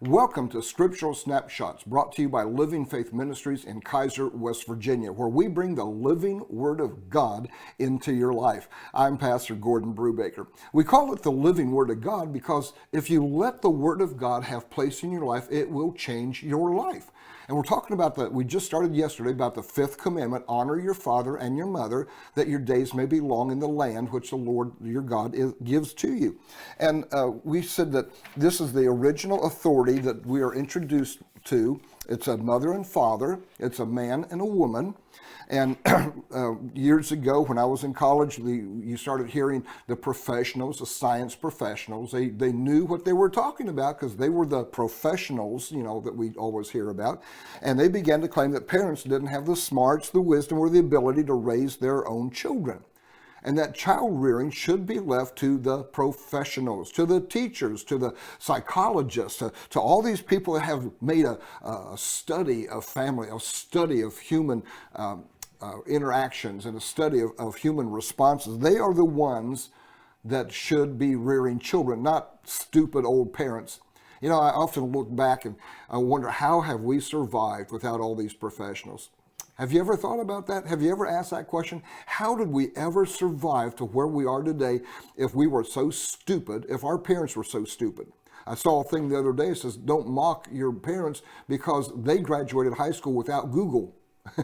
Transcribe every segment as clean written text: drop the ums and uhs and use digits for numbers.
Welcome to Scriptural Snapshots, brought to you by Living Faith Ministries in Kaiser, West Virginia, where we bring the living Word of God into your life. I'm Pastor Gordon Brubaker. We call it the living Word of God because if you let the Word of God have place in your life, it will change your life. And we're talking about we just started yesterday about the fifth commandment, honor your father and your mother, that your days may be long in the land which the Lord your God gives to you. And we said that this is the original authority that we are introduced to. It's a mother and father, it's a man and a woman. And years ago, when I was in college, you started hearing the professionals, the science professionals. They knew what they were talking about because they were the professionals, that we always hear about. And they began to claim that parents didn't have the smarts, the wisdom, or the ability to raise their own children. And that child rearing should be left to the professionals, to the teachers, to the psychologists, to all these people that have made a study of family, a study of human interactions, and a study of human responses. They are the ones that should be rearing children, not stupid old parents. I often look back and I wonder, how have we survived without all these professionals? Have you ever thought about that? Have you ever asked that question? How did we ever survive to where we are today if we were so stupid, if our parents were so stupid? I saw a thing the other day that says, don't mock your parents because they graduated high school without Google.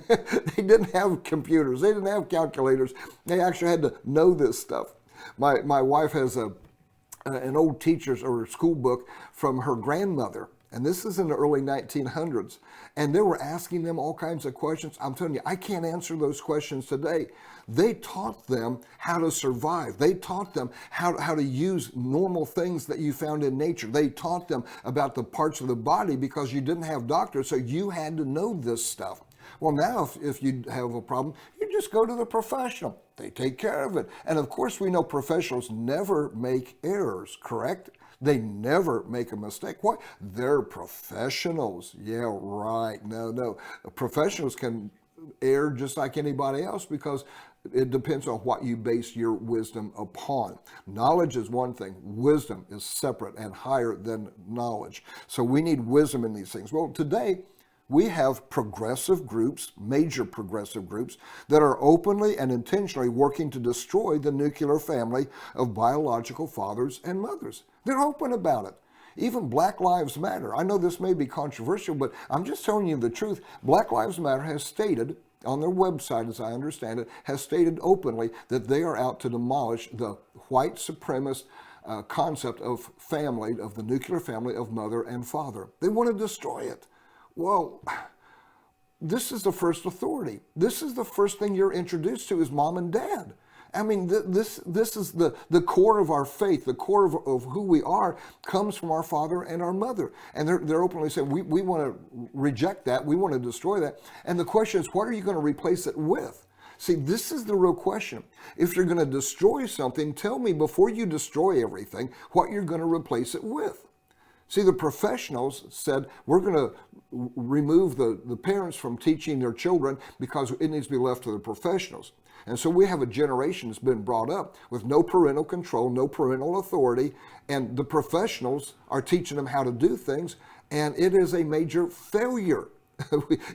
They didn't have computers. They didn't have calculators. They actually had to know this stuff. My wife has an old teacher's or school book from her grandmother. And this is in the early 1900s. And they were asking them all kinds of questions. I'm telling you, I can't answer those questions today. They taught them how to survive. They taught them how to use normal things that you found in nature. They taught them about the parts of the body because you didn't have doctors, so you had to know this stuff. Well, now if you have a problem, you just go to the professional. They take care of it. And of course, we know professionals never make errors, correct? They never make a mistake. Why? They're professionals. Yeah, right. No. Professionals can err just like anybody else because it depends on what you base your wisdom upon. Knowledge is one thing. Wisdom is separate and higher than knowledge. So we need wisdom in these things. Well, today, we have progressive groups, major progressive groups, that are openly and intentionally working to destroy the nuclear family of biological fathers and mothers. They're open about it. Even Black Lives Matter. I know this may be controversial, but I'm just telling you the truth. Black Lives Matter has stated on their website, as I understand it, has stated openly that they are out to demolish the white supremacist concept of family, of the nuclear family of mother and father. They want to destroy it. Well, this is the first authority. This is the first thing you're introduced to is mom and dad. I mean, this is the core of our faith. The core of who we are comes from our father and our mother. And they're openly saying, we want to reject that. We want to destroy that. And the question is, what are you going to replace it with? See, this is the real question. If you're going to destroy something, tell me before you destroy everything what you're going to replace it with. See, the professionals said, we're going to remove the parents from teaching their children because it needs to be left to the professionals. And so we have a generation that's been brought up with no parental control, no parental authority, and the professionals are teaching them how to do things, and it is a major failure.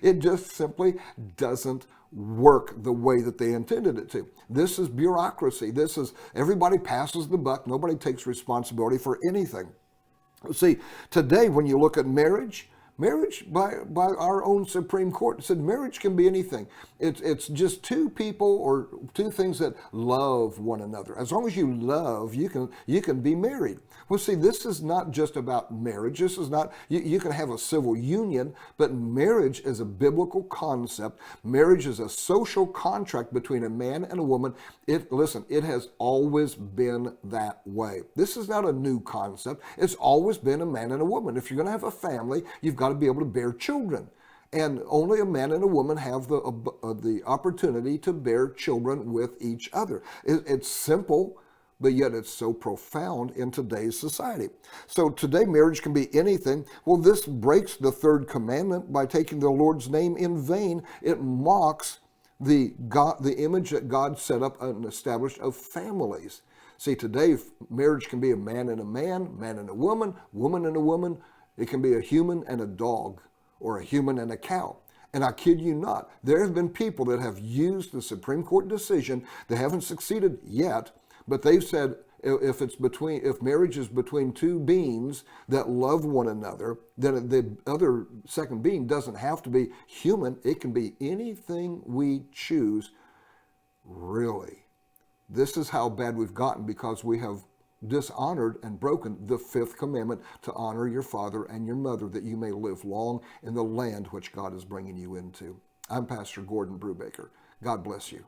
It just simply doesn't work the way that they intended it to. This is bureaucracy. This is everybody passes the buck. Nobody takes responsibility for anything. See, today when you look at marriage by our own Supreme Court said marriage can be anything. It's just two people or two things that love one another. As long as you love, you can be married. Well, see, this is not just about marriage. This is not, you can have a civil union, but marriage is a biblical concept. Marriage is a social contract between a man and a woman. It has always been that way. This is not a new concept. It's always been a man and a woman. If you're going to have a family, you've got to be able to bear children. And only a man and a woman have the opportunity to bear children with each other. It's simple, but yet it's so profound in today's society. So today marriage can be anything. Well, this breaks the third commandment by taking the Lord's name in vain. It mocks the image that God set up and established of families. See, today marriage can be a man and a man and a woman and a woman, It can be a human and a dog, or a human and a cow. And I kid you not, there have been people that have used the Supreme Court decision. They haven't succeeded yet, but they've said if marriage is between two beings that love one another, then the other second being doesn't have to be human. It can be anything we choose. Really, this is how bad we've gotten, because we have dishonored and broken the fifth commandment to honor your father and your mother, that you may live long in the land which God is bringing you into. I'm Pastor Gordon Brubaker. God bless you.